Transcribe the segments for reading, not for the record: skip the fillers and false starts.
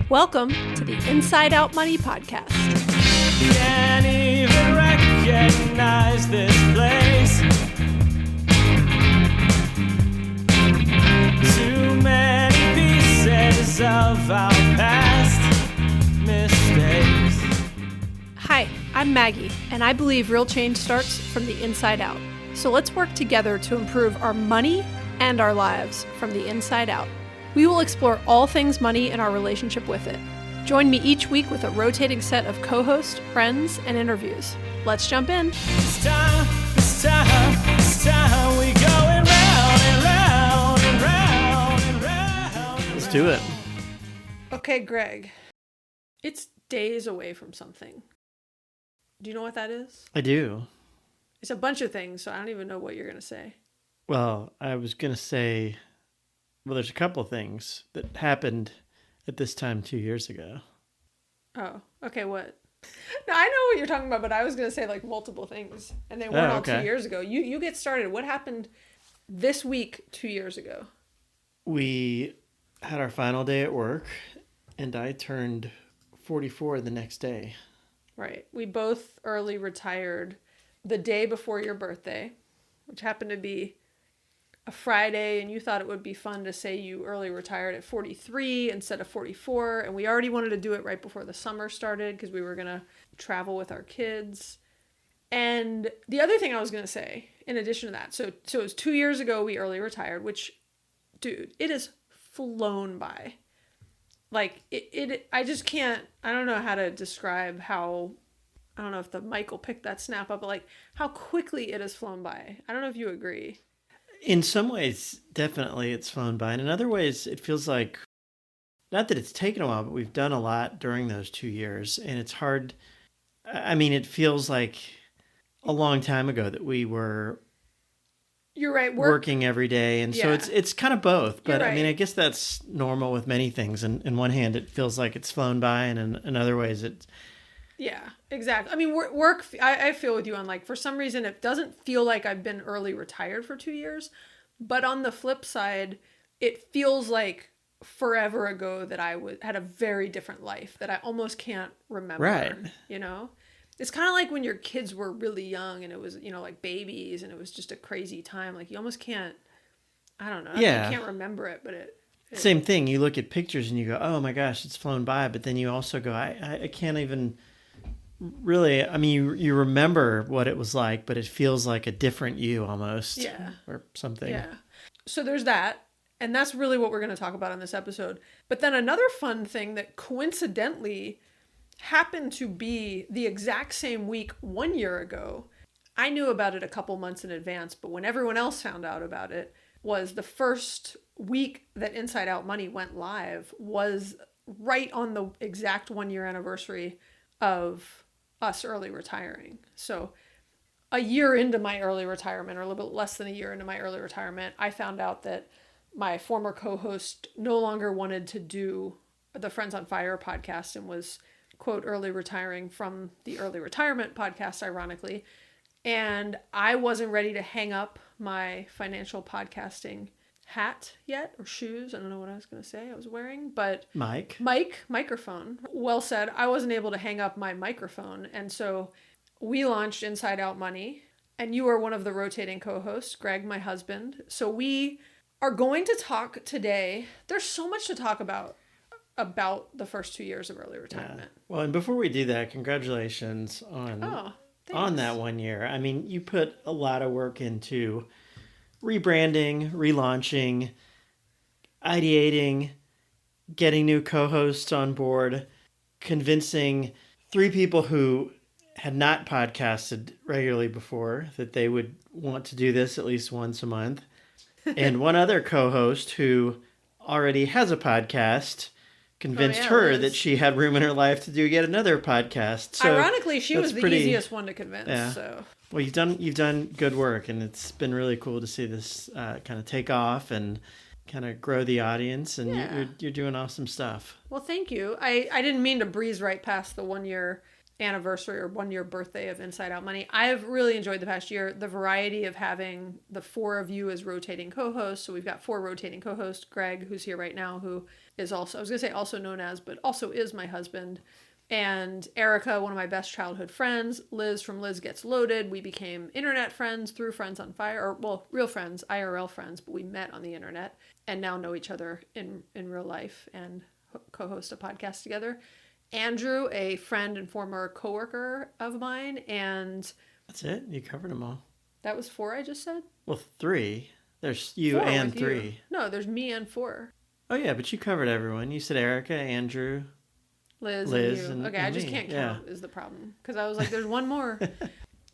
Welcome to the Inside Out Money Podcast. Can't even recognize this place. Too many pieces of our past mistakes. Hi, I'm Maggie, and I believe real change starts from the inside out. So let's work together to improve our money and our lives from the inside out. We will explore all things money and our relationship with it. Join me each week with a rotating set of co-hosts, friends, and interviews. Let's jump in. It's time we going round and round and round and round. Let's do it. Okay, Greg. It's days away from something. Do you know what that is? I do. It's a bunch of things, so I don't even know what you're going to say. Well, I was going to say, there's a couple of things that happened at this time 2 years ago. Oh, okay, what? No, I know what you're talking about, but I was going to say like multiple things, and they weren't all 2 years ago. You get started. What happened this week 2 years ago? We had our final day at work, and I turned 44 the next day. Right. We both early retired the day before your birthday, which happened to be a Friday, and you thought it would be fun to say you early retired at 43 instead of 44, and we already wanted to do it right before the summer started because we were going to travel with our kids. And the other thing I was going to say, in addition to that, so it was 2 years ago we early retired, which, dude, it has flown by. Like, I just can't, I don't know how to describe how, I don't know if the mic will pick that snap up, but like how quickly it has flown by. I don't know if you agree. In some ways, definitely it's flown by. And in other ways, it feels like, not that it's taken a while, but we've done a lot during those 2 years. And it's hard. I mean, it feels like a long time ago that we were You're right. working every day. And so it's kind of both. But Right. I mean, I guess that's normal with many things. And in one hand, it feels like it's flown by. And in other ways, it's... Yeah, exactly. I mean, work, I feel with you on like, for some reason, it doesn't feel like I've been early retired for 2 years. But on the flip side, it feels like forever ago that I had a very different life that I almost can't remember. Right. You know? It's kind of like when your kids were really young and it was, you know, like babies and it was just a crazy time. Like you almost can't, I don't know. Yeah. You can't remember it, but it Same thing. You look at pictures and you go, oh my gosh, it's flown by. But then you also go, I can't even really, I mean, you remember what it was like, but it feels like a different you almost. Yeah. Or something. Yeah. So there's that. And that's really what we're going to talk about in this episode. But then another fun thing that coincidentally happened to be the exact same week 1 year ago. I knew about it a couple months in advance, but when everyone else found out about it was the first week that Inside Out Money went live was right on the exact 1 year anniversary of us early retiring. So a year into my early retirement, or a little bit less than a year into my early retirement, I found out that my former co-host no longer wanted to do the Friends on Fire podcast and was, quote, early retiring from the early retirement podcast, ironically. And I wasn't ready to hang up my financial podcasting hat yet, or shoes. I don't know what I was going to say I was wearing, but microphone. Well said. I wasn't able to hang up my microphone. And so we launched Inside Out Money, and you are one of the rotating co-hosts, Greg, my husband. So we are going to talk today. There's so much to talk about the first 2 years of early retirement. Yeah. Well, and before we do that, congratulations on that 1 year. I mean, you put a lot of work into rebranding, relaunching, ideating, getting new co-hosts on board, convincing 3 people who had not podcasted regularly before that they would want to do this at least once a month, and 1 other co-host who already has a podcast convinced her Liz. that she had room in her life to do yet another podcast. So ironically, she was the easiest one to convince. Yeah. So. Well, you've done good work, and it's been really cool to see this kind of take off and kind of grow the audience, and you're doing awesome stuff. Well, thank you. I didn't mean to breeze right past the 1 year anniversary or 1 year birthday of Inside Out Money. I have really enjoyed the past year, the variety of having the four of you as rotating co-hosts. So we've got four rotating co-hosts, Greg, who's here right now, who is also, I was going to say also known as, but also is my husband. And Erica, one of my best childhood friends, Liz from Liz Gets Loaded. We became internet friends through Friends on Fire, or well, real friends, IRL friends, but we met on the internet and now know each other in real life and co-host a podcast together. Andrew, a friend and former coworker of mine, and that's it. You covered them all. That was four I just said? Well, three. There's you four and three. You. No, there's me and four. Oh yeah, but you covered everyone. You said Erica, Andrew, Liz and you. Okay, and I just me. can't count is the problem. Because I was like, there's one more.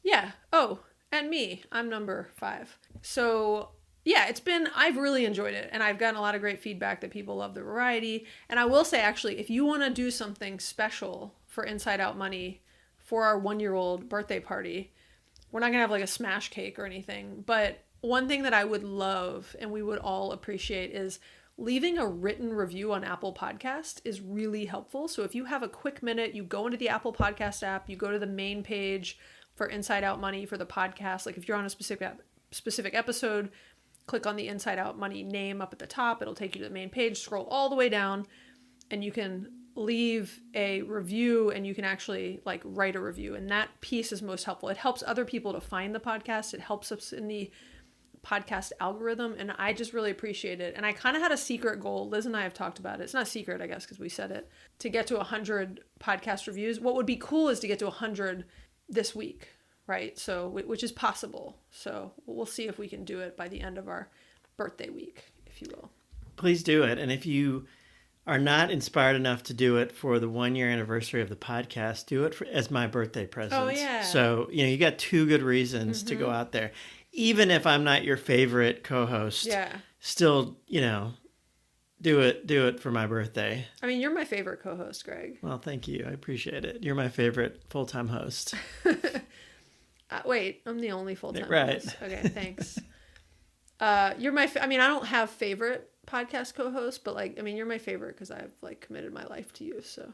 Yeah. Oh, and me. I'm number 5. So yeah, I've really enjoyed it. And I've gotten a lot of great feedback that people love the variety. And I will say, actually, if you want to do something special for Inside Out Money for our 1-year-old birthday party, we're not going to have like a smash cake or anything. But one thing that I would love and we would all appreciate is leaving a written review on Apple Podcast is really helpful. So if you have a quick minute, you go into the Apple Podcast app, you go to the main page for Inside Out Money for the podcast. Like if you're on a specific episode, click on the Inside Out Money name up at the top. It'll take you to the main page, scroll all the way down, and you can leave a review and you can actually like write a review. And that piece is most helpful. It helps other people to find the podcast. It helps us in the podcast algorithm, and I just really appreciate it. And I kind of had a secret goal. Liz and I have talked about it. It's not secret, I guess, because we said it, to get to 100 podcast reviews. What would be cool is to get to 100 this week, right? So, which is possible. So we'll see if we can do it by the end of our birthday week, if you will. Please do it. And if you are not inspired enough to do it for the 1-year anniversary of the podcast, do it as my birthday present. Oh, yeah. So, you got 2 good reasons to go out there. Even if I'm not your favorite co-host, still, do it for my birthday. I mean, you're my favorite co-host, Greg. Well, thank you. I appreciate it. You're my favorite full-time host. Wait, I'm the only full-time right. host. Okay, thanks. You're my, I don't have favorite podcast co-host, but you're my favorite because I've committed my life to you. So,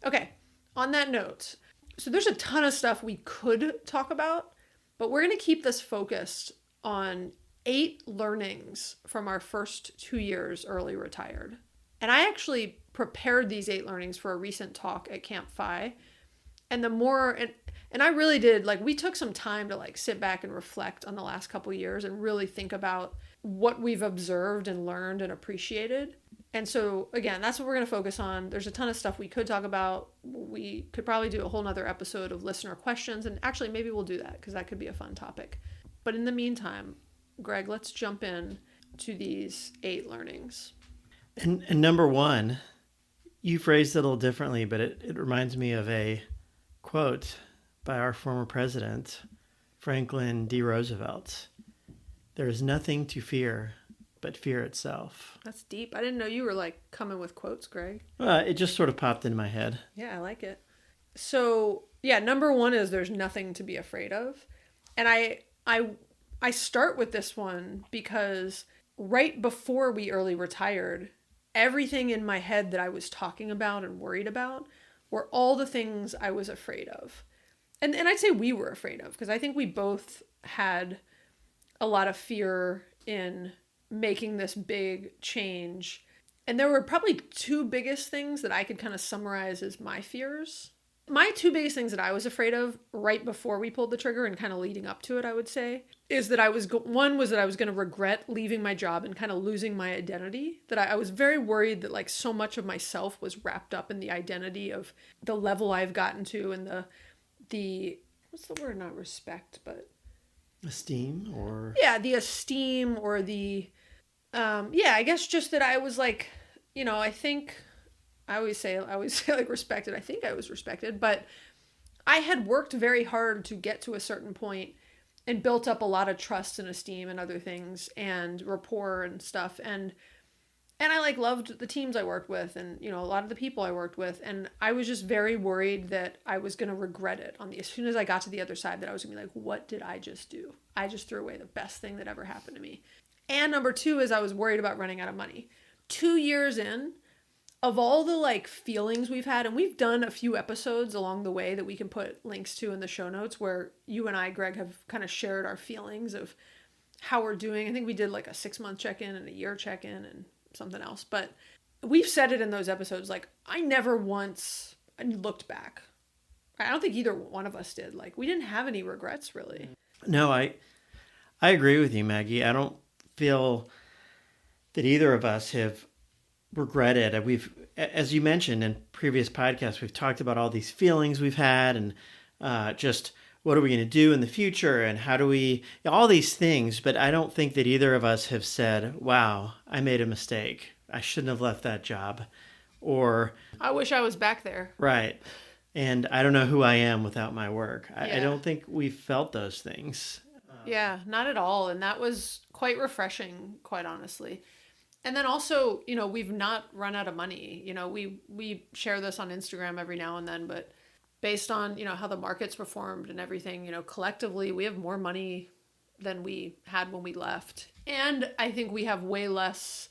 okay. On that note, so there's a ton of stuff we could talk about, but we're going to keep this focused on 8 learnings from our first 2 years early retired. And I actually prepared these 8 learnings for a recent talk at Camp FI. And the more, and I really did, we took some time to sit back and reflect on the last couple years and really think about what we've observed and learned and appreciated. And so, again, that's what we're going to focus on. There's a ton of stuff we could talk about. We could probably do a whole nother episode of listener questions. And actually, maybe we'll do that because that could be a fun topic. But in the meantime, Greg, let's jump in to these 8 learnings. And number 1, you phrased it a little differently, but it reminds me of a quote by our former president, Franklin D. Roosevelt. There is nothing to fear but fear itself. That's deep. I didn't know you were coming with quotes, Greg. It just sort of popped into my head. Yeah, I like it. So, yeah, number 1 is there's nothing to be afraid of. And I start with this one because right before we early retired, everything in my head that I was talking about and worried about were all the things I was afraid of. And I'd say we were afraid of because I think we both had a lot of fear in making this big change. And there were probably 2 biggest things that I could kind of summarize as my fears. My 2 biggest things that I was afraid of right before we pulled the trigger and kind of leading up to it, I would say, is that one was that I was going to regret leaving my job and kind of losing my identity. That I was very worried that so much of myself was wrapped up in the identity of the level I've gotten to and the what's the word? Not respect, but esteem or the esteem or the I guess just that I was I think I always say respected. I think I was respected, but I had worked very hard to get to a certain point and built up a lot of trust and esteem and other things and rapport and stuff. And I loved the teams I worked with and, a lot of the people I worked with. And I was just very worried that I was going to regret it as soon as I got to the other side, that I was going to be what did I just do? I just threw away the best thing that ever happened to me. And number 2 is I was worried about running out of money. 2 years in, of all the like feelings we've had, and we've done a few episodes along the way that we can put links to in the show notes where you and I, Greg, have kind of shared our feelings of how we're doing. I think we did like a 6-month check-in and a year check-in and something else. But we've said it in those episodes, like, I never once looked back. I don't think either one of us did. Like, we didn't have any regrets, really. No, I agree with you, Maggie. I don't feel that either of us have regretted. We've, as you mentioned in previous podcasts, we've talked about all these feelings we've had and just what are we going to do in the future and how do we, all these things. But I don't think that either of us have said, wow, I made a mistake. I shouldn't have left that job. Or I wish I was back there. Right. And I don't know who I am without my work. I don't think we've felt those things. Yeah, not at all. And that was quite refreshing, quite honestly. And then also, you know, we've not run out of money. You know, we share this on Instagram every now and then, but based on, you know, how the market's performed and everything, you know, collectively, we have more money than we had when we left. And I think we have way less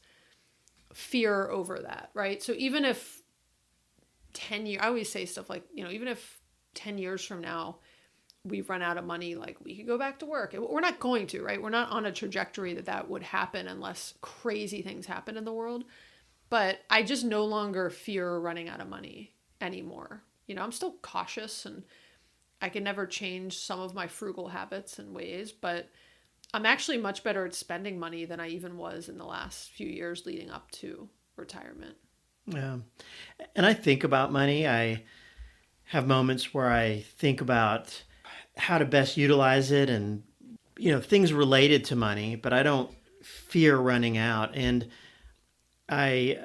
fear over that, right? So even if 10 years, I always say stuff like, you know, even if 10 years from now we've run out of money, like we could go back to work. We're not going to, right? We're not on a trajectory that would happen unless crazy things happen in the world. But I just no longer fear running out of money anymore. You know, I'm still cautious and I can never change some of my frugal habits and ways, but I'm actually much better at spending money than I even was in the last few years leading up to retirement. Yeah. And I think about money. I have moments where I think about how to best utilize it and, you know, things related to money, but I don't fear running out. And I,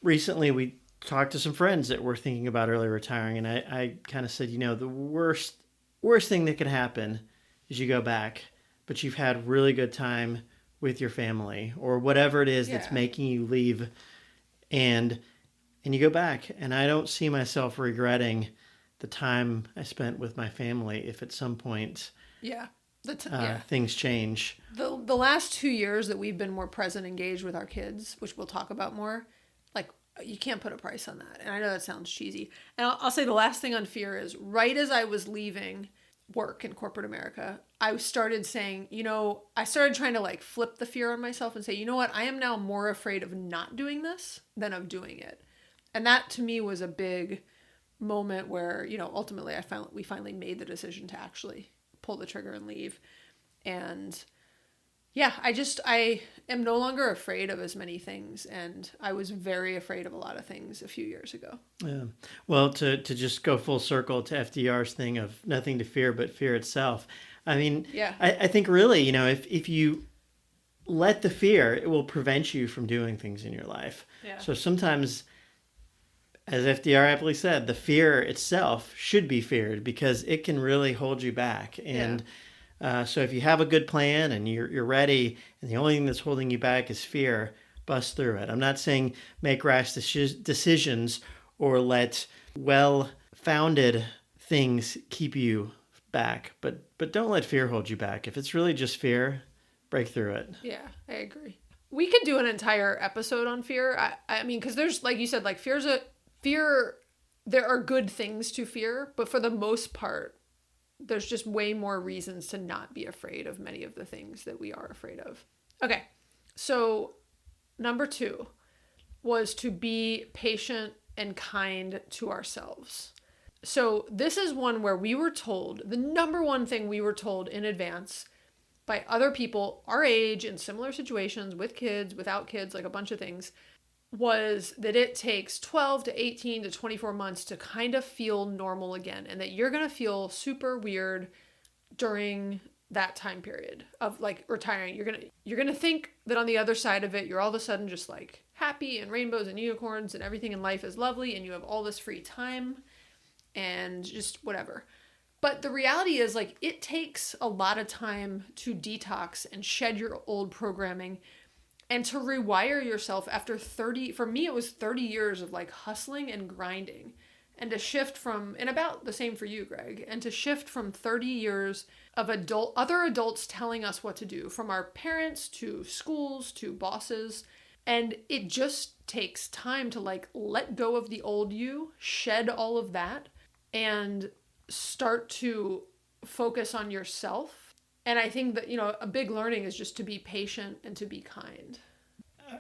recently we talked to some friends that were thinking about early retiring. And I kind of said, you know, the worst thing that could happen is you go back, but you've had really good time with your family or whatever it is that's making you leave. And you go back, and I don't see myself regretting the time I spent with my family if at some point things change. The last 2 years that we've been more present, engaged with our kids, which we'll talk about more, like, you can't put a price on that. And I know that sounds cheesy. And I'll say the last thing on fear is right as I was leaving work in corporate America, I started saying, you know, I started trying to like flip the fear on myself and say, you know what, I am now more afraid of not doing this than of doing it. And that to me was a big moment where, you know, ultimately we finally made the decision to actually pull the trigger and leave. And yeah, I am no longer afraid of as many things. And I was very afraid of a lot of things a few years ago. Yeah. Well, to just go full circle to FDR's thing of nothing to fear but fear itself. I mean, I think really, you know, if you let the fear, it will prevent you from doing things in your life. Yeah. So sometimes, as FDR aptly said, the fear itself should be feared because it can really hold you back. And so if you have a good plan and you're ready, and the only thing that's holding you back is fear, bust through it. I'm not saying make rash decisions or let well-founded things keep you back, but don't let fear hold you back. If it's really just fear, break through it. Yeah, I agree. We could do an entire episode on fear. I mean, because there's, like you said, like fear, there are good things to fear, but for the most part, there's just way more reasons to not be afraid of many of the things that we are afraid of. Okay, so number 2 was to be patient and kind to ourselves. So this is one where we were told, the number one thing we were told in advance by other people our age in similar situations, with kids, without kids, like a bunch of things, was that it takes 12 to 18 to 24 months to kind of feel normal again, and that you're going to feel super weird during that time period of like retiring. You're going to think that on the other side of it, you're all of a sudden just like happy and rainbows and unicorns and everything in life is lovely and you have all this free time and just whatever. But the reality is, like, it takes a lot of time to detox and shed your old programming and to rewire yourself after 30, for me, it was 30 years of like hustling and grinding, and to shift from, and about the same for you, Greg, and to shift from 30 years of other adults telling us what to do, from our parents to schools to bosses, And it just takes time to like let go of the old you, shed all of that, and start to focus on yourself. And I think that, a big learning is just to be patient and to be kind.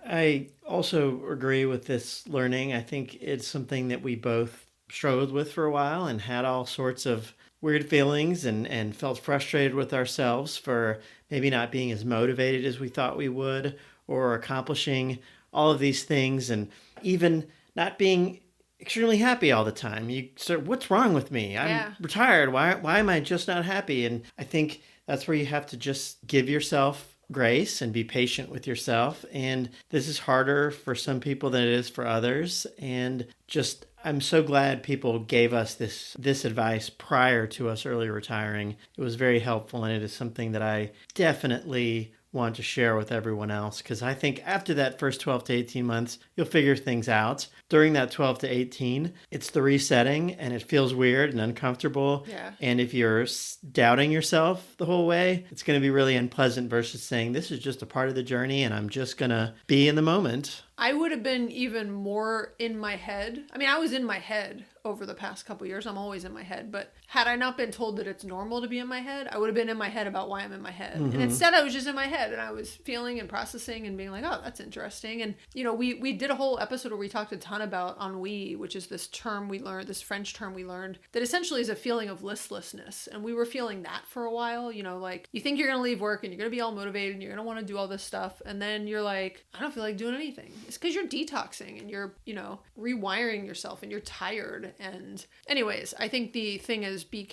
I also agree with this learning. I think it's something that we both struggled with for a while and had all sorts of weird feelings and felt frustrated with ourselves for maybe not being as motivated as we thought we would, or accomplishing all of these things, and even not being extremely happy all the time. You sort of, what's wrong with me? I'm retired. Why am I just not happy? And I think that's where you have to just give yourself grace and be patient with yourself. And this is harder for some people than it is for others. And just, I'm so glad people gave us this advice prior to us early retiring. It was very helpful, and it is something that I definitely want to share with everyone else, because I think after that first 12 to 18 months, you'll figure things out. During that 12 to 18, it's the resetting, and it feels weird and uncomfortable. Yeah. And if you're doubting yourself the whole way, it's going to be really unpleasant versus saying, this is just a part of the journey and I'm just going to be in the moment. I would have been even more in my head. I mean, I was in my head over the past couple years. I'm always in my head. But had I not been told that it's normal to be in my head, I would have been in my head about why I'm in my head. And instead, I was just in my head, and I was feeling and processing and being like, oh, that's interesting. And, we did a whole episode where we talked a ton about ennui, which is this term we learned, this French term we learned, that essentially is a feeling of listlessness. And we were feeling that for a while, like you think you're going to leave work and you're going to be all motivated and you're going to want to do all this stuff. And then you're like, I don't feel like doing anything. It's because you're detoxing and you're, rewiring yourself and you're tired. And anyways, I think the thing is be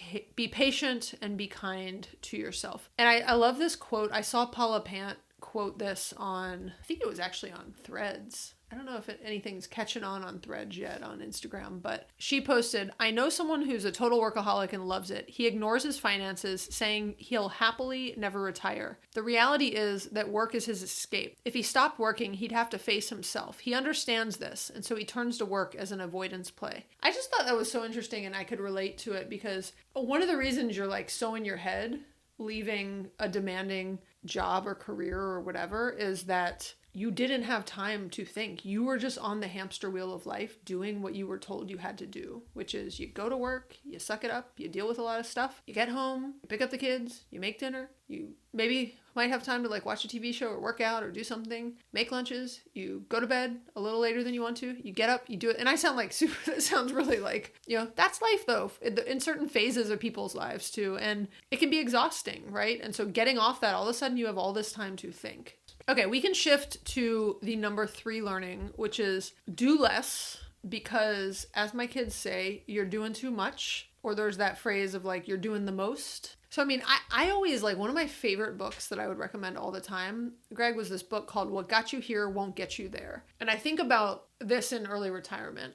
patient and be kind to yourself. And I love this quote. I saw Paula Pant quote this on, I think it was actually on Threads. I don't know if anything's catching on Threads yet on Instagram, but she posted, I know someone who's a total workaholic and loves it. He ignores his finances, saying he'll happily never retire. The reality is that work is his escape. If he stopped working, he'd have to face himself. He understands this, and so he turns to work as an avoidance play. I just thought that was so interesting, and I could relate to it because one of the reasons you're like so in your head leaving a demanding job or career or whatever is that you didn't have time to think. You were just on the hamster wheel of life doing what you were told you had to do, which is you go to work, you suck it up, you deal with a lot of stuff, you get home, you pick up the kids, you make dinner, you maybe might have time to like watch a TV show or work out or do something, make lunches, you go to bed a little later than you want to, you get up, you do it. And I sound like super, that sounds really like, that's life though, in certain phases of people's lives too. And it can be exhausting, right? And so getting off that, all of a sudden you have all this time to think. Okay, we can shift to the number 3 learning, which is do less, because as my kids say, you're doing too much, or there's that phrase of like, you're doing the most. So, I mean, I always like one of my favorite books that I would recommend all the time, Greg, was this book called What Got You Here Won't Get You There. And I think about this in early retirement.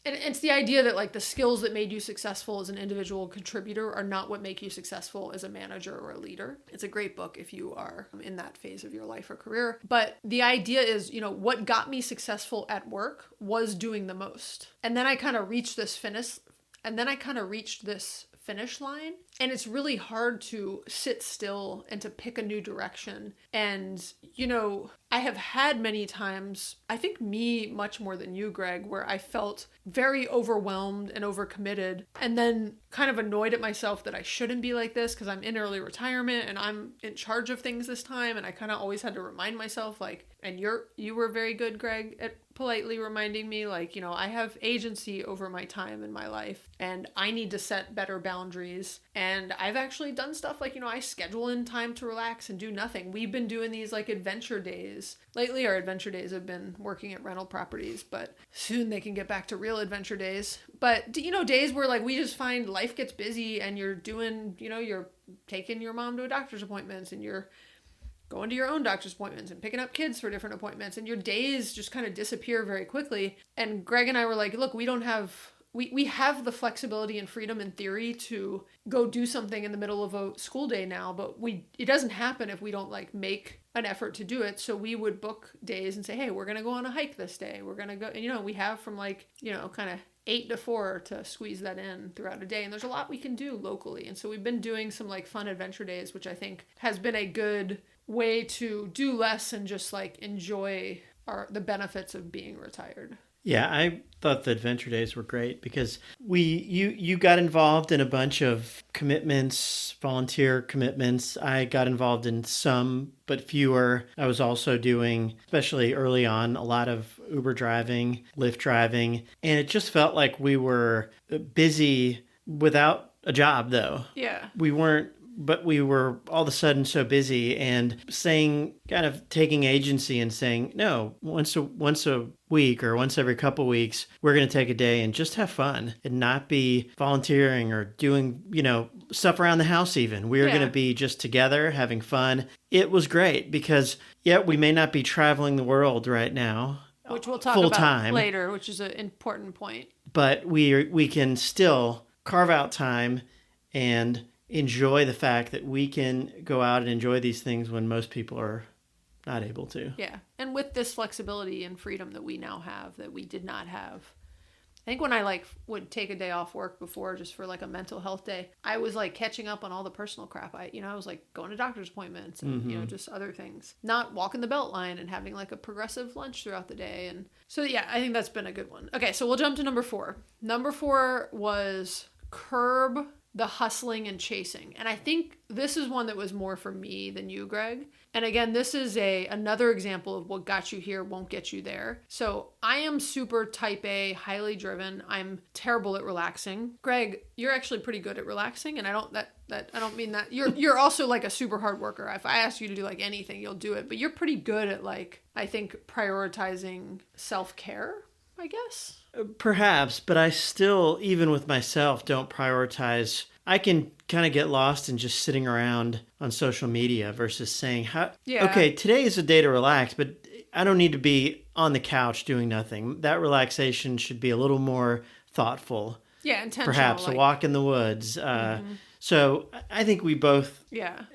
And it's the idea that like the skills that made you successful as an individual contributor are not what make you successful as a manager or a leader. It's a great book if you are in that phase of your life or career. But the idea is, what got me successful at work was doing the most. And then I kind of reached this finish line. And it's really hard to sit still and to pick a new direction. And, I have had many times, I think me much more than you, Greg, where I felt very overwhelmed and overcommitted and then kind of annoyed at myself that I shouldn't be like this because I'm in early retirement and I'm in charge of things this time. And I kind of always had to remind myself like, and you were very good, Greg, at politely reminding me like, I have agency over my time in my life and I need to set better boundaries. And I've actually done stuff like, I schedule in time to relax and do nothing. We've been doing these like adventure days. Lately, our adventure days have been working at rental properties, but soon they can get back to real adventure days. But, days where like we just find life gets busy and you're doing, you're taking your mom to a doctor's appointments and you're going to your own doctor's appointments and picking up kids for different appointments and your days just kind of disappear very quickly. And Greg and I were like, look, we have the flexibility and freedom in theory to go do something in the middle of a school day now, but it doesn't happen if we don't like make an effort to do it. So we would book days and say, hey, we're going to go on a hike this day. We're going to go, and we have from like, kind of 8 to 4 to squeeze that in throughout a day. And there's a lot we can do locally. And so we've been doing some like fun adventure days, which I think has been a good way to do less and just like enjoy are the benefits of being retired. Yeah, I thought the adventure days were great because you got involved in a bunch of commitments, volunteer commitments. I got involved in some, but fewer. I was also doing, especially early on, a lot of Uber driving, Lyft driving, and it just felt like we were busy without a job, though. Yeah. We weren't, but we were all of a sudden so busy and saying, kind of taking agency and saying, no, once a week or once every couple weeks, we're going to take a day and just have fun and not be volunteering or doing, stuff around the house even. We're going to be just together having fun. It was great because, we may not be traveling the world right now. Which we'll talk full about time, later, which is an important point. But we can still carve out time and enjoy the fact that we can go out and enjoy these things when most people are not able to. Yeah. And with this flexibility and freedom that we now have that we did not have. I think when I would take a day off work before just for a mental health day, I was catching up on all the personal crap. I was going to doctor's appointments and, just other things. Not walking the belt line and having a progressive lunch throughout the day. And so, I think that's been a good one. Okay. So we'll jump to number 4. Number 4 was curb the hustling and chasing. And I think this is one that was more for me than you, Greg. And again, this is another example of what got you here won't get you there. So I am super type A, highly driven. I'm terrible at relaxing. Greg, you're actually pretty good at relaxing. And I don't mean that. You're also a super hard worker. If I ask you to do anything, you'll do it. But you're pretty good at I think prioritizing self-care, I guess. Perhaps, but I still, even with myself, don't prioritize. I can kind of get lost in just sitting around on social media versus saying, okay, today is a day to relax, but I don't need to be on the couch doing nothing. That relaxation should be a little more thoughtful. Yeah, intentional. Perhaps a walk in the woods. So I think we both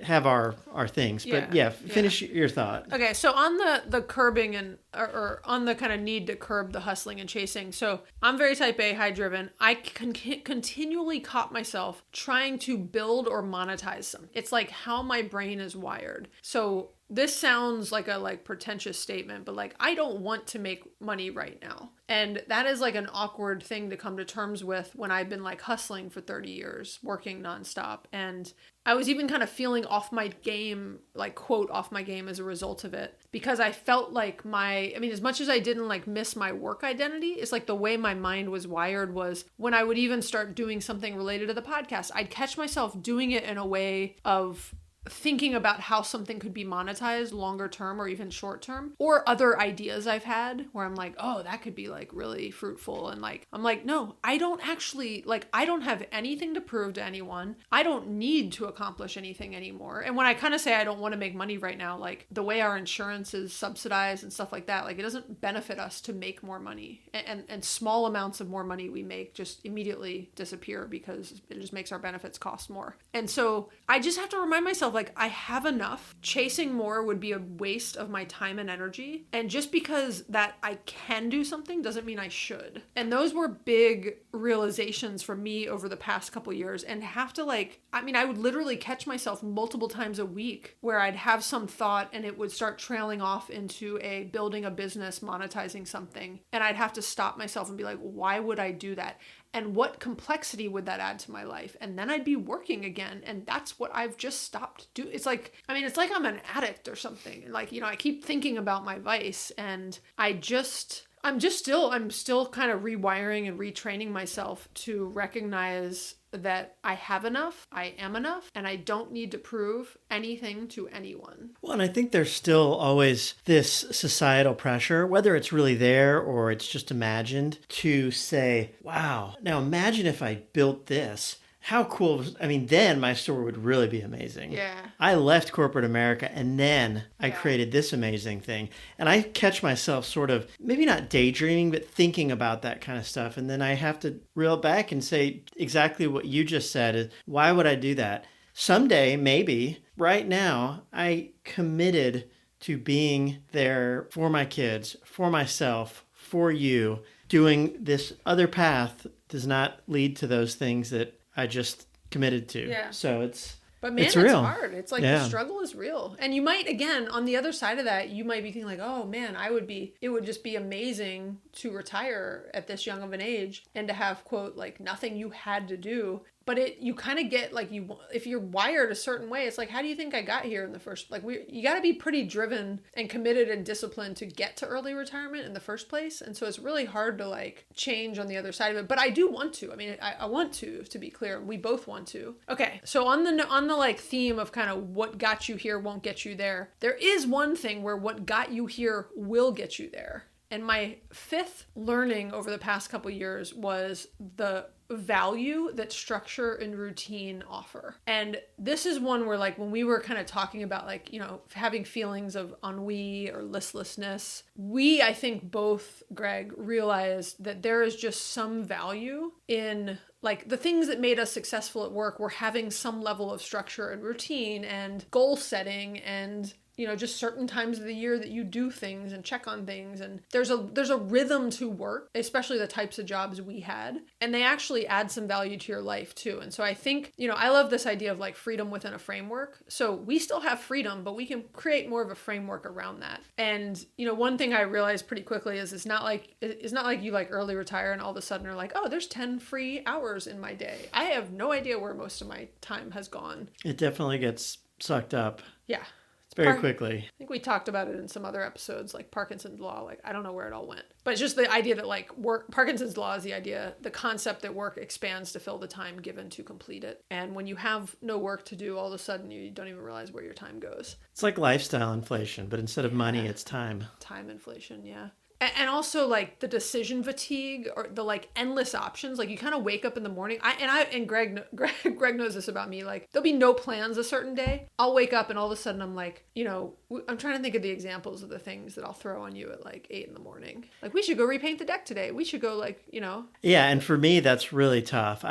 have our things. But finish your thought. Okay, so on the curbing and or on the kind of need to curb the hustling and chasing. So I'm very type A, high driven. I continually caught myself trying to build or monetize something. It's how my brain is wired. So this sounds like a pretentious statement, but I don't want to make money right now. And that is an awkward thing to come to terms with when I've been hustling for 30 years, working nonstop. And I was even kind of feeling off my game, quote, off my game as a result of it, because I felt as much as I didn't miss my work identity, it's the way my mind was wired was when I would even start doing something related to the podcast, I'd catch myself doing it in a way of thinking about how something could be monetized longer term or even short term, or other ideas I've had where I'm oh, that could be really fruitful. And I'm no, I don't actually I don't have anything to prove to anyone. I don't need to accomplish anything anymore. And when I kind of say I don't want to make money right now, the way our insurance is subsidized and stuff like that, it doesn't benefit us to make more money, and small amounts of more money we make just immediately disappear because it just makes our benefits cost more. And so I just have to remind myself I have enough. Chasing more would be a waste of my time and energy. And just because that I can do something doesn't mean I should. And those were big realizations for me over the past couple years, and have to I would literally catch myself multiple times a week where I'd have some thought and it would start trailing off into building a business, monetizing something. And I'd have to stop myself and be why would I do that? And what complexity would that add to my life? And then I'd be working again. And that's what I've just stopped doing. It's it's like I'm an addict or something. And I keep thinking about my vice, and I'm still kind of rewiring and retraining myself to recognize that I have enough, I am enough, and I don't need to prove anything to anyone. Well, and I think there's still always this societal pressure, whether it's really there or it's just imagined, to say, wow, now imagine if I built this. How cool. Then my story would really be amazing. Yeah. I left corporate America and then I created this amazing thing. And I catch myself sort of, maybe not daydreaming, but thinking about that kind of stuff. And then I have to reel back and say exactly what you just said is, why would I do that? Someday, maybe. Right now, I committed to being there for my kids, for myself, for you. Doing this other path does not lead to those things that I just committed to. Yeah. So it's But man, It's it's real. hard. It's like Yeah. the struggle is real. And you might, again, on the other side of that, you might be thinking like, oh man, it would just be amazing to retire at this young of an age and to have, quote, like nothing you had to do. But you kind of get like if you're wired a certain way, it's like, how do you think I got here in the first, like you got to be pretty driven and committed and disciplined to get to early retirement in the first place. And so it's really hard to like change on the other side of it. But I do want to, I mean, I want to be clear, we both want to. Okay. So on the like theme of kind of what got you here won't get you there. There is one thing where what got you here will get you there. And my fifth learning over the past couple years was the value that structure and routine offer. And this is one where like when we were kind of talking about like, you know, having feelings of ennui or listlessness, I think both, Greg, realized that there is just some value in like the things that made us successful at work were having some level of structure and routine and goal setting and, you know, just certain times of the year that you do things and check on things. And there's a rhythm to work, especially the types of jobs we had. And they actually add some value to your life too. And so I think, you know, I love this idea of like freedom within a framework. So we still have freedom, but we can create more of a framework around that. And, you know, one thing I realized pretty quickly is it's not like you like early retire and all of a sudden are like, oh, there's 10 free hours in my day. I have no idea where most of my time has gone. It definitely gets sucked up. Yeah. Very quickly. I think we talked about it in some other episodes, like Parkinson's law. Like, I don't know where it all went. But it's just the idea that like Parkinson's law is the concept that work expands to fill the time given to complete it. And when you have no work to do, all of a sudden you don't even realize where your time goes. It's like lifestyle inflation, but instead of money, it's time. Time inflation, yeah. And also like the decision fatigue or the like endless options. Like you kind of wake up in the morning. Greg knows this about me. Like there'll be no plans a certain day. I'll wake up and all of a sudden I'm like, you know, I'm trying to think of the examples of the things that I'll throw on you at like 8 a.m. Like we should go repaint the deck today. We should go like, you know. Yeah. And for me, that's really tough.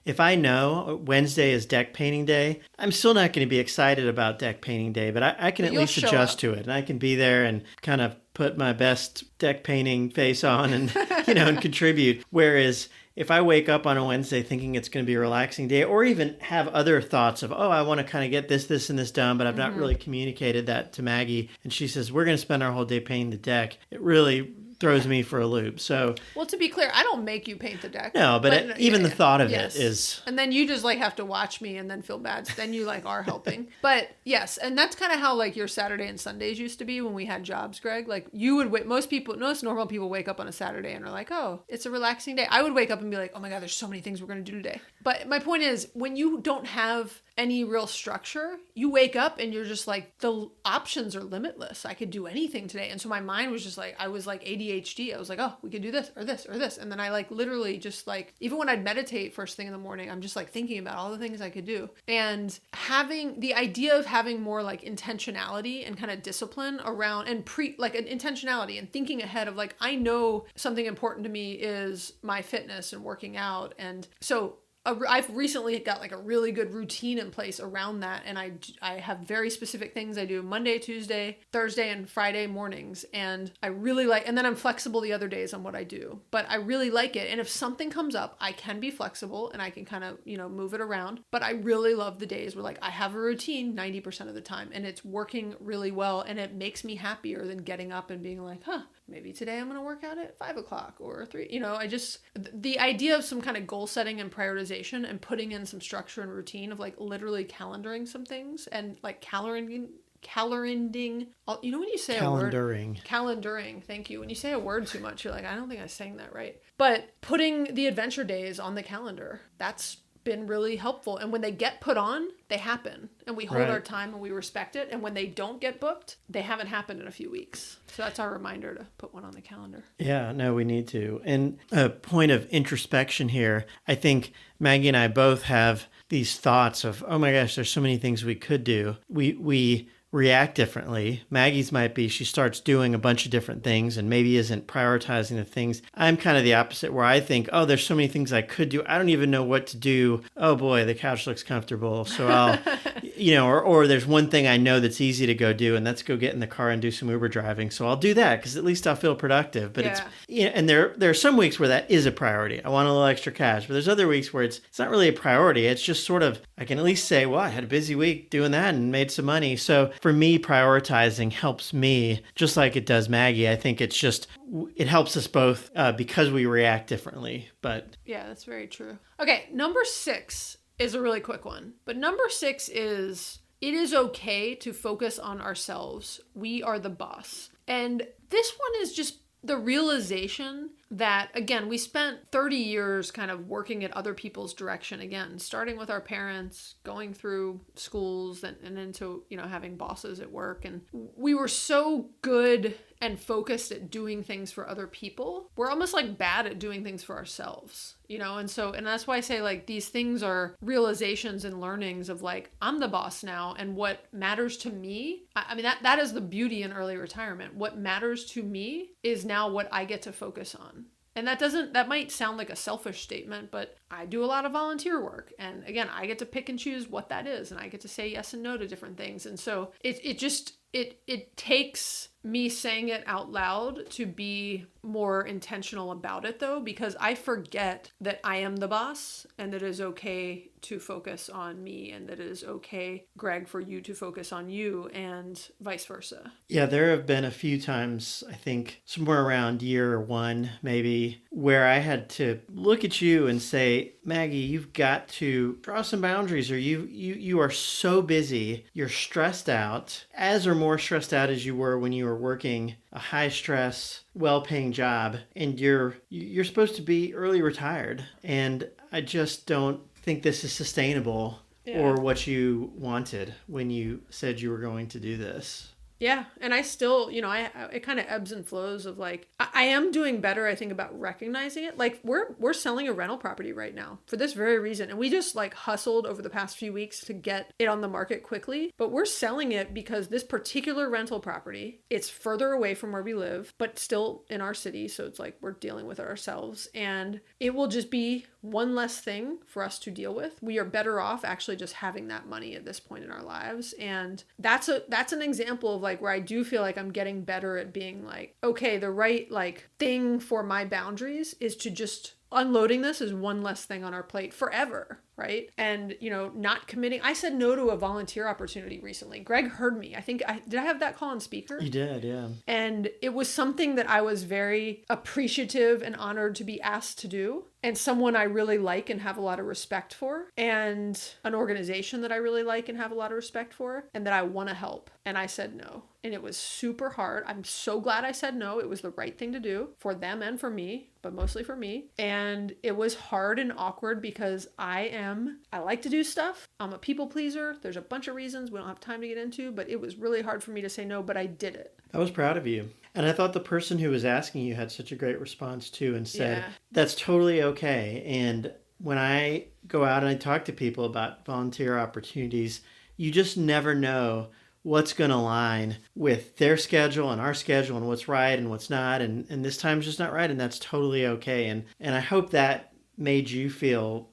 If I know Wednesday is deck painting day, I'm still not going to be excited about deck painting day, but I can at least adjust to it and I can be there and kind of put my best deck painting face on and, you know, and contribute. Whereas if I wake up on a Wednesday thinking it's going to be a relaxing day or even have other thoughts of, oh, I want to kind of get this, and this done, but I've not really communicated that to Maggie. And she says, we're going to spend our whole day painting the deck. It really throws me for a loop. So, well, to be clear, I don't make you paint the deck. No, but even the thought of it is. And then you just like have to watch me and then feel bad. So then you like are helping. But yes, and that's kind of how like your Saturday and Sundays used to be when we had jobs, Greg. Like you would wait. Most normal people wake up on a Saturday and are like, oh, it's a relaxing day. I would wake up and be like, oh my God, there's so many things we're going to do today. But my point is, when you don't have any real structure, you wake up and you're just like, the options are limitless. I could do anything today. And so my mind was just like, I was like ADHD. I was like, oh, we could do this or this or this. And then I like literally just like, even when I'd meditate first thing in the morning, I'm just like thinking about all the things I could do. And having the idea of having more like intentionality and kind of discipline around and like an intentionality and thinking ahead of like, I know something important to me is my fitness and working out. And so I've recently got like a really good routine in place around that. And I have very specific things I do Monday, Tuesday, Thursday, and Friday mornings. And I really like, and then I'm flexible the other days on what I do, but I really like it. And if something comes up, I can be flexible and I can kind of, you know, move it around. But I really love the days where like I have a routine 90% of the time and it's working really well. And it makes me happier than getting up and being like, maybe today I'm going to work out at 5 o'clock or 3, you know, the idea of some kind of goal setting and prioritization and putting in some structure and routine of like literally calendaring some things and like calendaring, you know, when you say calendaring, thank you. When you say a word too much, you're like, I don't think I sang that right. But putting the adventure days on the calendar, that's been really helpful. And when they get put on, they happen and we hold our time and we respect it. And when they don't get booked, they haven't happened in a few weeks. So that's our reminder to put one on the calendar. Yeah, no, we need to. And a point of introspection here, I think Maggie and I both have these thoughts of, oh my gosh, there's so many things we could do. We react differently. Maggie's might be she starts doing a bunch of different things and maybe isn't prioritizing the things. I'm kind of the opposite, where I think, oh, there's so many things I could do. I don't even know what to do. Oh boy, the couch looks comfortable. So I'll, or there's one thing I know that's easy to go do, and that's go get in the car and do some Uber driving. So I'll do that because at least I'll feel productive. But it's, and there are some weeks where that is a priority. I want a little extra cash, but there's other weeks where it's not really a priority. It's just sort of, I can at least say, well, I had a busy week doing that and made some money. So for me, prioritizing helps me just like it does Maggie. I think it helps us both because we react differently. But yeah, that's very true. Okay, number 6 is a really quick one. But number 6 is, it is okay to focus on ourselves. We are the boss. And this one is just the realization that, again, we spent 30 years kind of working at other people's direction, again, starting with our parents, going through schools and into, having bosses at work. And we were so good and focused at doing things for other people. We're almost like bad at doing things for ourselves, and that's why I say, like, these things are realizations and learnings of, like, I'm the boss now, and what matters to me, I mean, that is the beauty in early retirement. What matters to me is now what I get to focus on. And that might sound like a selfish statement, but I do a lot of volunteer work. And again, I get to pick and choose what that is. And I get to say yes and no to different things. And so it takes me saying it out loud to be more intentional about it, though, because I forget that I am the boss and that it is okay to focus on me, and that it is okay, Greg, for you to focus on you, and vice versa. Yeah, there have been a few times, I think somewhere around year 1 maybe, where I had to look at you and say, Maggie, you've got to draw some boundaries, or you are so busy, you're stressed out, as or more stressed out as you were when you were working a high stress, well-paying job, and you're supposed to be early retired. And I just don't think this is sustainable or what you wanted when you said you were going to do this. Yeah. And I still, it kind of ebbs and flows of, like, I am doing better, I think, about recognizing it. Like, we're selling a rental property right now for this very reason. And we just, like, hustled over the past few weeks to get it on the market quickly. But we're selling it because this particular rental property, it's further away from where we live, but still in our city. So it's like we're dealing with it ourselves. And it will just be one less thing for us to deal with. We are better off actually just having that money at this point in our lives. And that's an example of, like, where I do feel like I'm getting better at being like, okay, the right, like, thing for my boundaries is to just unloading this is one less thing on our plate forever, right? And, not committing. I said no to a volunteer opportunity recently. Greg heard me. Did I have that call on speaker? You did, yeah. And it was something that I was very appreciative and honored to be asked to do. And someone I really like and have a lot of respect for, and an organization that I really like and have a lot of respect for, and that I want to help. And I said no. And it was super hard. I'm so glad I said no. It was the right thing to do for them and for me, but mostly for me. And it was hard and awkward because I like to do stuff. I'm a people pleaser. There's a bunch of reasons we don't have time to get into, but it was really hard for me to say no, but I did it. I was proud of you. And I thought the person who was asking you had such a great response too, and said, that's totally okay. And when I go out and I talk to people about volunteer opportunities, you just never know what's going to align with their schedule and our schedule, and what's right and what's not. And this time's just not right. And that's totally okay. And I hope that made you feel,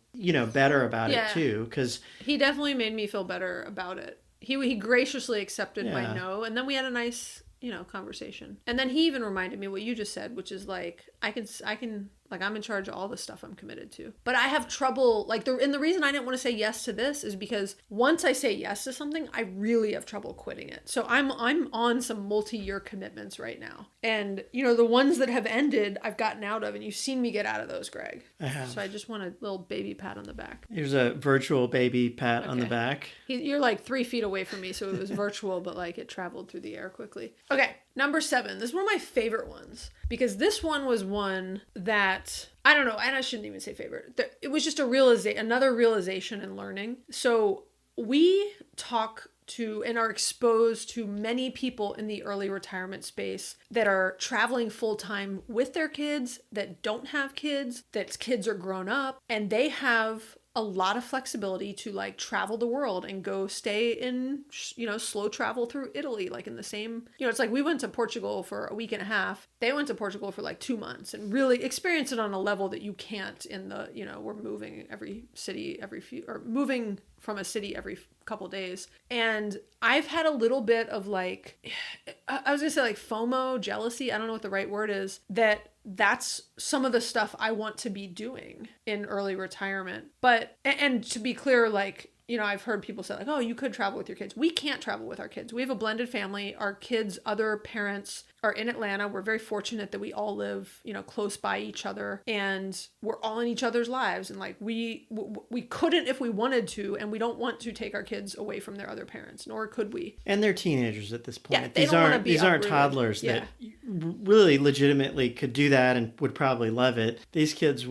better about it too. Because he definitely made me feel better about it. He graciously accepted my no. And then we had a nice, conversation. And then he even reminded me what you just said, which is like, I can, like, I'm in charge of all the stuff I'm committed to. But I have trouble, like, the reason I didn't want to say yes to this is because once I say yes to something, I really have trouble quitting it. So I'm on some multi-year commitments right now. And, the ones that have ended, I've gotten out of, and you've seen me get out of those, Greg. I have. So I just want a little baby pat on the back. Here's a virtual baby pat on the back. You're like 3 feet away from me, so it was virtual, but, like, it traveled through the air quickly. Okay, number 7. This is one of my favorite ones, because this one was one that, I don't know, and I shouldn't even say favorite. It was just another realization and learning. So we talk to and are exposed to many people in the early retirement space that are traveling full-time with their kids, that don't have kids, that kids are grown up, and they have a lot of flexibility to like travel the world and go stay in, slow travel through Italy, like in the same, it's like we went to Portugal for a week and a half. They went to Portugal for like 2 months and really experienced it on a level that you can't in the, we're moving moving from a city every couple days. And I've had a little bit of like, I was gonna say like FOMO, jealousy. I don't know what the right word is, that's some of the stuff I want to be doing in early retirement. But, and to be clear, like, I've heard people say like, oh, you could travel with your kids. We can't travel with our kids. We have a blended family. Our kids' other parents are in Atlanta. We're very fortunate that we all live, close by each other, and we're all in each other's lives. And like we couldn't if we wanted to, and we don't want to take our kids away from their other parents, nor could we. And they're teenagers at this point. Yeah, these aren't toddlers that really legitimately could do that and would probably love it. These kids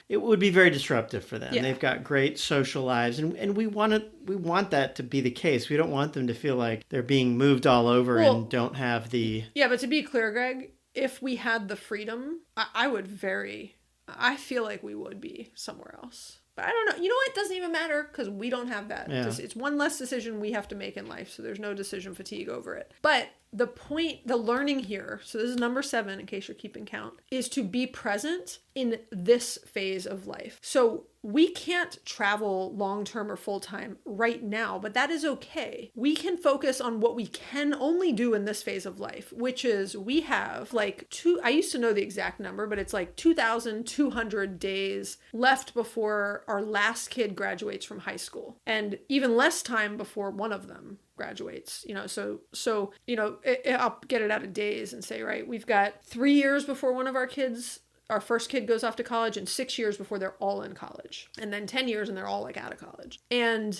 it would be very disruptive for them. Yeah. They've got great social lives, and we want that to be the case. We don't want them to feel like they're being moved all over and don't have the... Yeah, but to be clear, Greg, if we had the freedom, I feel like we would be somewhere else. But I don't know. You know what? It doesn't even matter because we don't have that. Yeah. It's one less decision we have to make in life, so there's no decision fatigue over it. But the learning here, so this is number 7 in case you're keeping count, is to be present in this phase of life. So we can't travel long-term or full-time right now, but that is okay. We can focus on what we can only do in this phase of life, which is we have like I used to know the exact number, but it's like 2,200 days left before our last kid graduates from high school, and even less time before one of them graduates, so I'll get it out of days and say, right, we've got 3 years before one of our first kid goes off to college, and 6 years before they're all in college, and then 10 years and they're all like out of college. And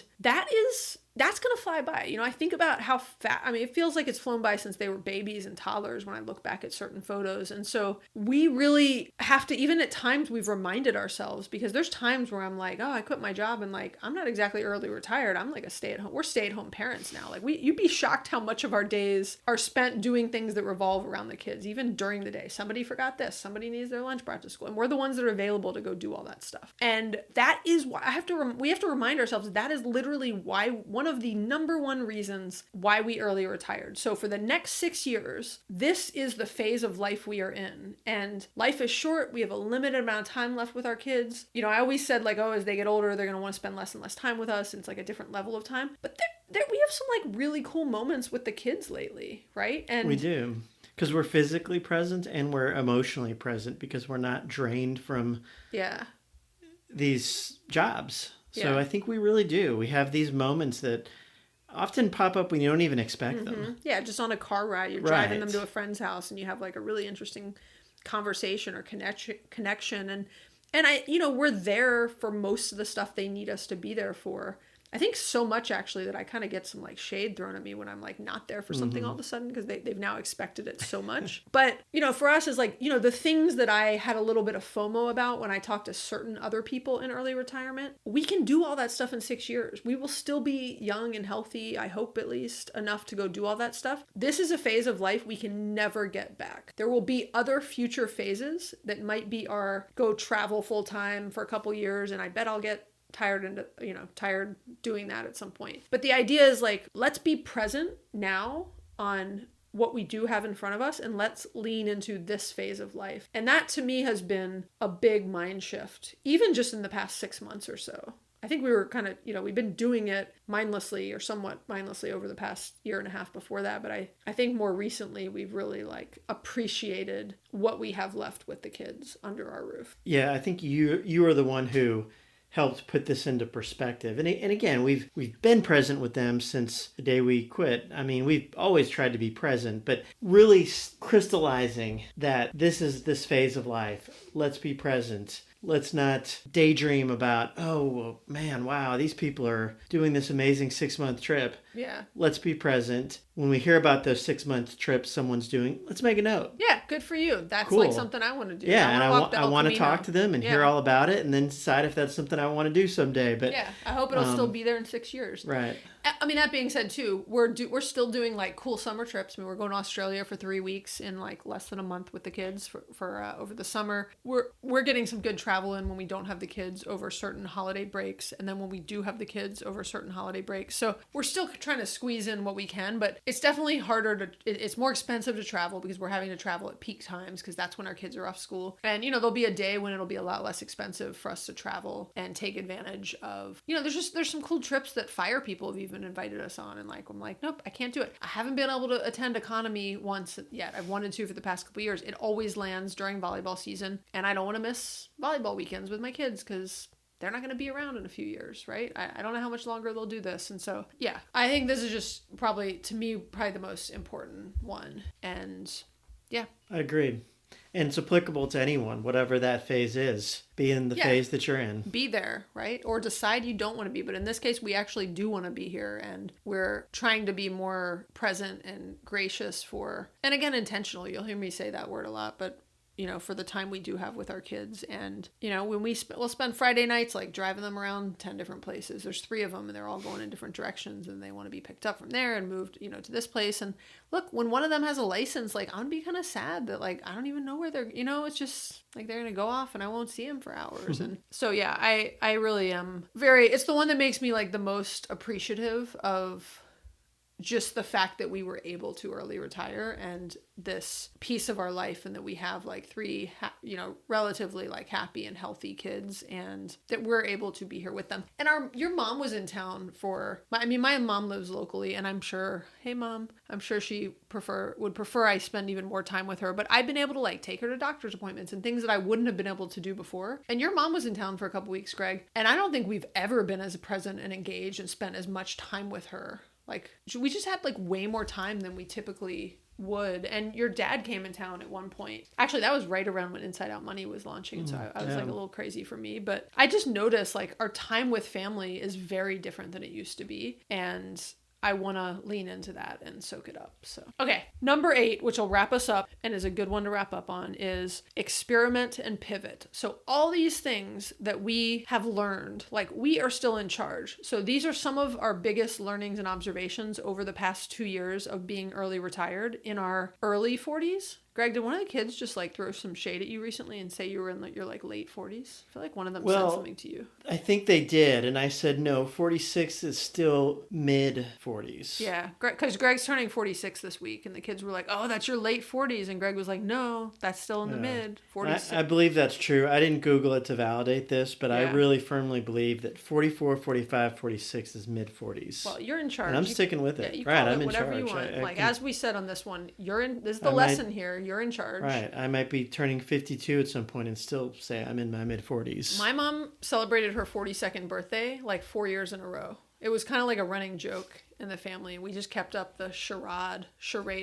that's going to fly by. I think about how fast, it feels like it's flown by since they were babies and toddlers when I look back at certain photos. And so we really have to, even at times we've reminded ourselves, because there's times where I'm like, oh, I quit my job and like, I'm not exactly early retired. I'm like we're stay-at-home parents now. Like you'd be shocked how much of our days are spent doing things that revolve around the kids, even during the day. Somebody forgot this, somebody needs their lunch brought to school, and we're the ones that are available to go do all that stuff. And that is why we have to remind ourselves that is literally why one of the number one reasons why we early retired. So for the next 6 years, this is the phase of life we are in. And life is short. We have a limited amount of time left with our kids. I always said like, oh, as they get older, they're going to want to spend less and less time with us. And it's like a different level of time. But we have some like really cool moments with the kids lately, right? And we do. Because we're physically present and we're emotionally present because we're not drained from these jobs. So I think we really do. We have these moments that often pop up when you don't even expect them. Yeah, just on a car ride. You're driving them to a friend's house and you have like a really interesting conversation or connection. And we're there for most of the stuff they need us to be there for. I think so much actually that I kind of get some like shade thrown at me when I'm like not there for something all of a sudden because they've now expected it so much. But, for us is like, the things that I had a little bit of FOMO about when I talked to certain other people in early retirement, we can do all that stuff in 6 years. We will still be young and healthy, I hope at least, enough to go do all that stuff. This is a phase of life we can never get back. There will be other future phases that might be our go travel full time for a couple years, and I bet I'll get tired doing that at some point. But the idea is like, let's be present now on what we do have in front of us, and let's lean into this phase of life. And that to me has been a big mind shift, even just in the past 6 months or so. I think we were kind of, we've been doing it mindlessly or somewhat mindlessly over the past year and a half before that. But I think more recently we've really like appreciated what we have left with the kids under our roof. Yeah, I think you are the one who helped put this into perspective. And again, we've been present with them since the day we quit. We've always tried to be present, but really crystallizing that this is this phase of life. Let's be present. Let's not daydream about, oh, man, wow, these people are doing this amazing 6-month trip. Yeah. Let's be present. When we hear about those 6-month trips someone's doing, let's make a note. Yeah, good for you. That's Cool. like something I want to do. Yeah, I want to to talk to them and hear all about it, and then decide if that's something I want to do someday. But yeah, I hope it'll still be there in 6 years. Right. I mean, that being said, too, we're still doing like cool summer trips. I mean, we're going to Australia for 3 weeks in like less than a month with the kids for over the summer. We're getting some good travel in when we don't have the kids over certain holiday breaks, and then when we do have the kids over certain holiday breaks. So we're still trying to squeeze in what we can, but it's definitely harder to. It's more expensive to travel because we're having to travel at peak times because that's when our kids are off school. And there'll be a day when it'll be a lot less expensive for us to travel and take advantage of. There's some cool trips that fire people have even invited us on, and I'm like, nope, I can't do it. I haven't been able to attend Economy once yet. I've wanted to for the past couple years. It always lands during volleyball season, and I don't want to miss volleyball weekends with my kids because they're not going to be around in a few years, right? I don't know how much longer they'll do this. And so, yeah, I think this is just probably the most important one. And yeah. I agree. And it's applicable to anyone, whatever that phase is. Be in the phase that you're in. Be there, right? Or decide you don't want to be. But in this case, we actually do want to be here. And we're trying to be more present and gracious and again, intentional. You'll hear me say that word a lot, but for the time we do have with our kids. And, when we'll spend Friday nights, like driving them around 10 different places. There's 3 of them and they're all going in different directions and they want to be picked up from there and moved, to this place. And look, when one of them has a license, like I'm gonna be kind of sad that like, I don't even know where they're, it's just like, they're going to go off and I won't see them for hours. And so, yeah, I really am it's the one that makes me like the most appreciative of just the fact that we were able to early retire and this piece of our life, and that we have like 3, relatively like happy and healthy kids, and that we're able to be here with them. And your mom was in town my mom lives locally, and I'm sure, hey mom, I'm sure she would prefer I spend even more time with her, but I've been able to like take her to doctor's appointments and things that I wouldn't have been able to do before. And your mom was in town for a couple weeks, Greg, and I don't think we've ever been as present and engaged and spent as much time with her. Like, we just had like way more time than we typically would. And your dad came in town at one point. Actually, that was right around when Inside Out Money was launching. So I was like a little crazy for me. But I just noticed like our time with family is very different than it used to be. And I want to lean into that and soak it up. So, okay. Number 8, which will wrap us up and is a good one to wrap up on, is experiment and pivot. So all these things that we have learned, like we are still in charge. So these are some of our biggest learnings and observations over the past 2 years of being early retired in our early 40s. Greg, did one of the kids just like throw some shade at you recently and say you were in your like late 40s? I feel like one of them said something to you. I think they did. And I said, no, 46 is still mid 40s. Yeah. Because Greg's turning 46 this week. And the kids were like, oh, that's your late 40s. And Greg was like, no, that's still in the mid 40s. I believe that's true. I didn't Google it to validate this, but I really firmly believe that 44, 45, 46 is mid 40s. Well, you're in charge. And I'm sticking with it. You right. I'm in whatever charge. You want. As we said on this one, this is the lesson here. You're in charge. Right. I might be turning 52 at some point and still say I'm in my mid 40s. My mom celebrated her 42nd birthday like 4 years in a row. It was kind of like a running joke in the family. We just kept up the charade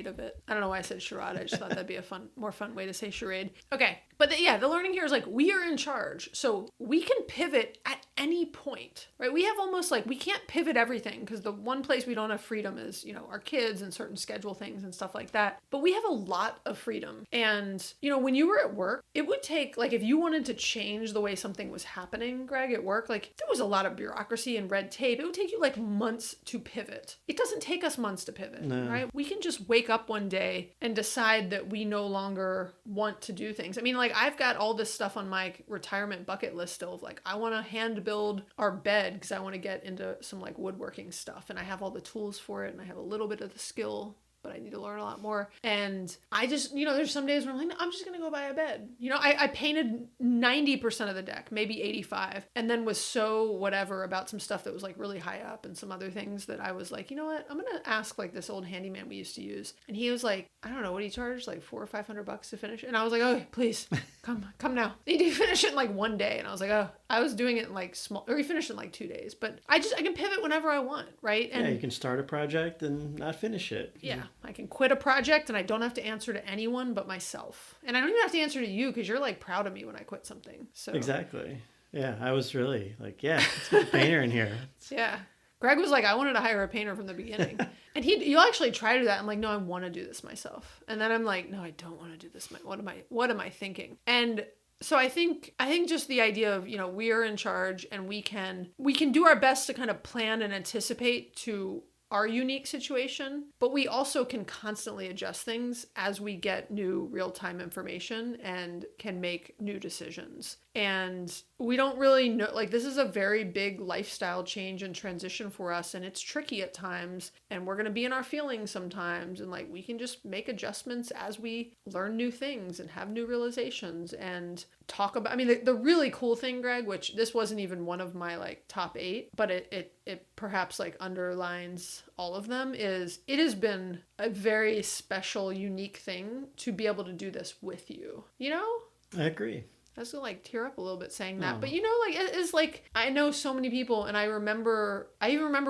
of it. I don't know why I said charade. I just thought that'd be a more fun way to say charade. Okay. But the learning here is like we are in charge. So we can pivot at any point, right? We have almost like, we can't pivot everything because the one place we don't have freedom is, our kids and certain schedule things and stuff like that. But we have a lot of freedom. And, when you were at work, it would take like, if you wanted to change the way something was happening, Greg, at work, like there was a lot of bureaucracy and red tape. It would take you like months to pivot. It doesn't take us months to pivot, right? We can just wake up one day and decide that we no longer want to do things. I mean, like I've got all this stuff on my retirement bucket list still of like, I want to hand build our bed because I want to get into some like woodworking stuff, and I have all the tools for it and I have a little bit of the skill, but I need to learn a lot more. And I just, there's some days where I'm like, no, I'm just going to go buy a bed. I painted 90% of the deck, maybe 85, and then was so whatever about some stuff that was like really high up and some other things that I was like, you know what, I'm going to ask like this old handyman we used to use. And he was like, I don't know what he charged, like $400 or $500 to finish. And I was like, okay, please come now. He did finish it in like one day. And I was like, oh, I was doing it in like he finished it in like 2 days, but I can pivot whenever I want. Right. And you can start a project and not finish it. Yeah. I can quit a project and I don't have to answer to anyone but myself. And I don't even have to answer to you because you're like proud of me when I quit something. So exactly. Yeah. I was really like, let's get the painter in here. Yeah. Greg was like, I wanted to hire a painter from the beginning. And you'll actually try to do that. I'm like, no, I want to do this myself. And then I'm like, no, I don't want to do this. What am I thinking? And so I think just the idea of, we are in charge and we can do our best to kind of plan and anticipate to our unique situation, but we also can constantly adjust things as we get new real-time information and can make new decisions. And we don't really know, like, this is a very big lifestyle change and transition for us, and it's tricky at times, and we're going to be in our feelings sometimes, and like, we can just make adjustments as we learn new things and have new realizations and talk about, I mean, the really cool thing, Greg, which this wasn't even one of my like top 8, but it perhaps like underlines all of them, is it has been a very special, unique thing to be able to do this with you, I agree. I was gonna like tear up a little bit saying that, but like it's like, I know so many people, and I even remember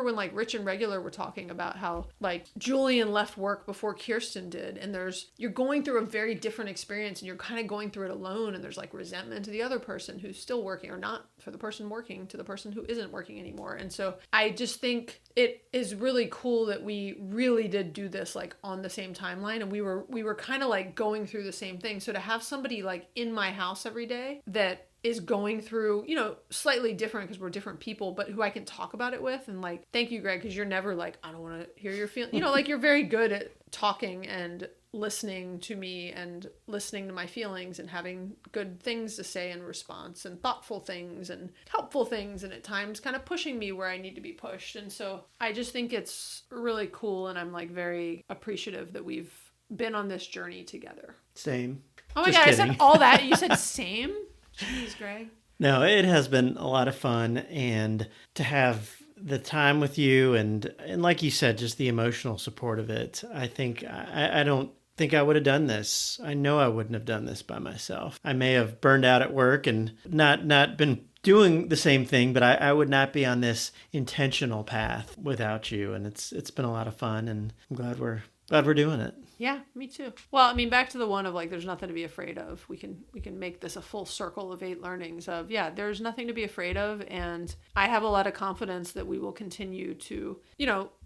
when like Rich and Regular were talking about how like Julian left work before Kirsten did, and you're going through a very different experience, and you're kind of going through it alone, and there's like resentment to the other person who's still working, or not for the person working to the person who isn't working anymore. And so I just think it is really cool that we really did do this like on the same timeline, and we were kind of like going through the same thing. So to have somebody like in my house every day that is going through, slightly different because we're different people, but who I can talk about it with, and like, thank you, Greg, because you're never like, I don't want to hear your feelings, like you're very good at talking and listening to me and listening to my feelings and having good things to say in response, and thoughtful things and helpful things, and at times kind of pushing me where I need to be pushed. And so I just think it's really cool, and I'm like very appreciative that we've been on this journey together. Same. Oh my Just God, kidding. I said all that. You said same? Jeez, Greg. No, it has been a lot of fun, and to have the time with you and like you said, just the emotional support of it. I think I don't think I would have done this. I know I wouldn't have done this by myself. I may have burned out at work and not been doing the same thing, but I would not be on this intentional path without you. And it's been a lot of fun, and I'm glad we're doing it. Yeah, me too. Well, I mean, back to the one of like, there's nothing to be afraid of. We can make this a full circle of 8 learnings of, there's nothing to be afraid of. And I have a lot of confidence that we will continue to,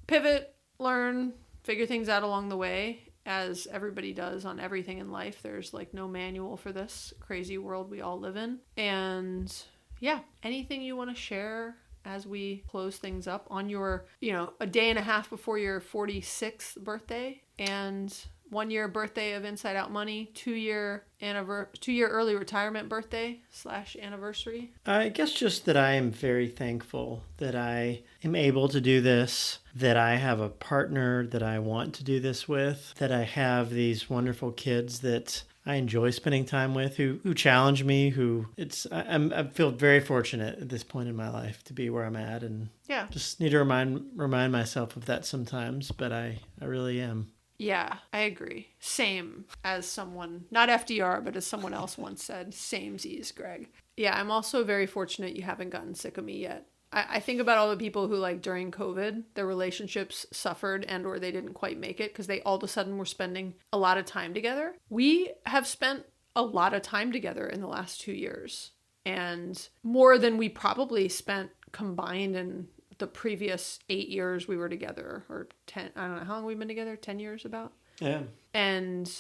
pivot, learn, figure things out along the way, as everybody does on everything in life. There's like no manual for this crazy world we all live in. And anything you want to share as we close things up on your, a day and a half before your 46th birthday, and 1 year birthday of Inside Out Money, 2 year early retirement birthday / anniversary? I guess just that I am very thankful that I am able to do this, that I have a partner that I want to do this with, that I have these wonderful kids that I enjoy spending time with, who challenge me, I feel very fortunate at this point in my life to be where I'm at, and just need to remind myself of that sometimes, but I really am. Yeah, I agree. Same, as someone, not FDR, but as someone else once said, samesies, Greg. Yeah, I'm also very fortunate you haven't gotten sick of me yet. I think about all the people who, like, during COVID, their relationships suffered and or they didn't quite make it because they all of a sudden were spending a lot of time together. We have spent a lot of time together in the last 2 years, and more than we probably spent combined in the previous 8 years we were together, or 10, I don't know, how long we've been together? 10 years about? Yeah. And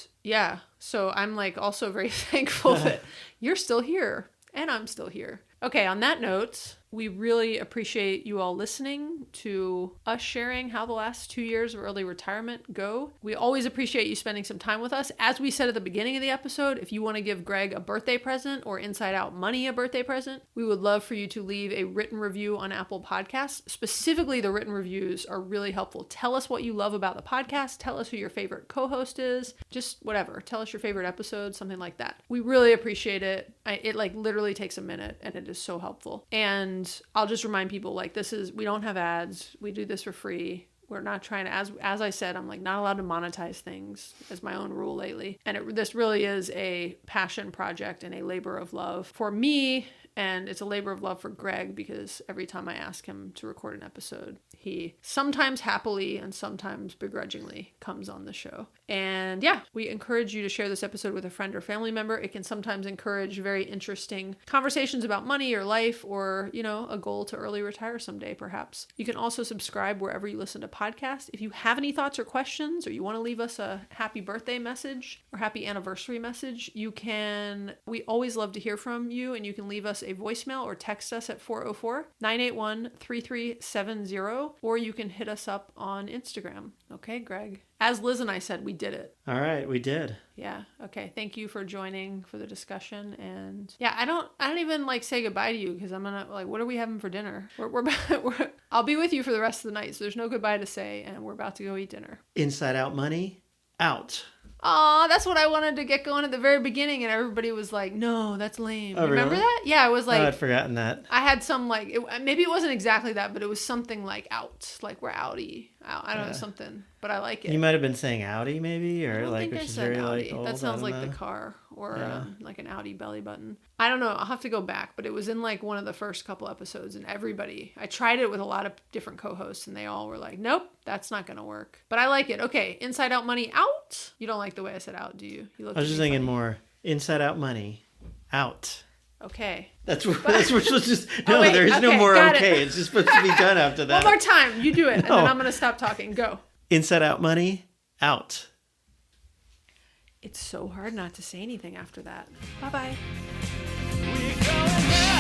so I'm like also very thankful that you're still here and I'm still here. Okay, on that note, we really appreciate you all listening to us sharing how the last 2 years of early retirement go. We always appreciate you spending some time with us. As we said at the beginning of the episode, if you want to give Greg a birthday present or Inside Out Money a birthday present, we would love for you to leave a written review on Apple Podcasts. Specifically, the written reviews are really helpful. Tell us what you love about the podcast. Tell us who your favorite co-host is. Just whatever. Tell us your favorite episode, something like that. We really appreciate it. It like literally takes a minute, and it is so helpful. And I'll just remind people, like, we don't have ads. We do this for free. We're not trying to, as I said, I'm like not allowed to monetize things as my own rule lately. And this really is a passion project and a labor of love for me And it's a labor of love for Greg because every time I ask him to record an episode, he sometimes happily and sometimes begrudgingly comes on the show. And yeah, we encourage you to share this episode with a friend or family member. It can sometimes encourage very interesting conversations about money or life or, you know, a goal to early retire someday, perhaps. You can also subscribe wherever you listen to podcasts. If you have any thoughts or questions, or you want to leave us a happy birthday message or happy anniversary message, you can. We always love to hear from you, and you can leave us a voicemail or text us at 404-981-3370, or you can hit us up on Instagram. Okay, Greg. As Liz and I said, we did it. All right, we did. Yeah. Okay. Thank you for joining for the discussion. And yeah, I don't even like say goodbye to you because I'm gonna like, what are we having for dinner? I'll be with you for the rest of the night, so there's no goodbye to say, and we're about to go eat dinner. Inside Out Money, out. Aw, that's what I wanted to get going at the very beginning, and everybody was like, no, that's lame. Oh, Remember really? that? Yeah, I was like... Oh, I'd forgotten that. I had some, like... maybe it wasn't exactly that, but it was something like out. Like, we're outie. I don't know, something. But I like it. You might have been saying Audi, maybe? Or I don't like, think which I is said very Audi. like old. That sounds I like don't the know. car. Or Yeah. like an Audi belly button. I don't know. I'll have to go back. But it was in like one of the first couple episodes. And everybody... I tried it with a lot of different co-hosts. And they all were like, nope, that's not going to work. But I like it. Okay, Inside Out Money, out? You don't like the way I said out, do you? You looked I was at just me thinking funny. more Inside Out Money, out. Okay. That's what just... Oh, No, wait, there is no okay, more got it. okay. It's just supposed to be done after that. One more time. You do it. And No. then I'm going to stop talking. Go. Inside Out Money, out. It's so hard not to say anything after that. Bye-bye. We're going now.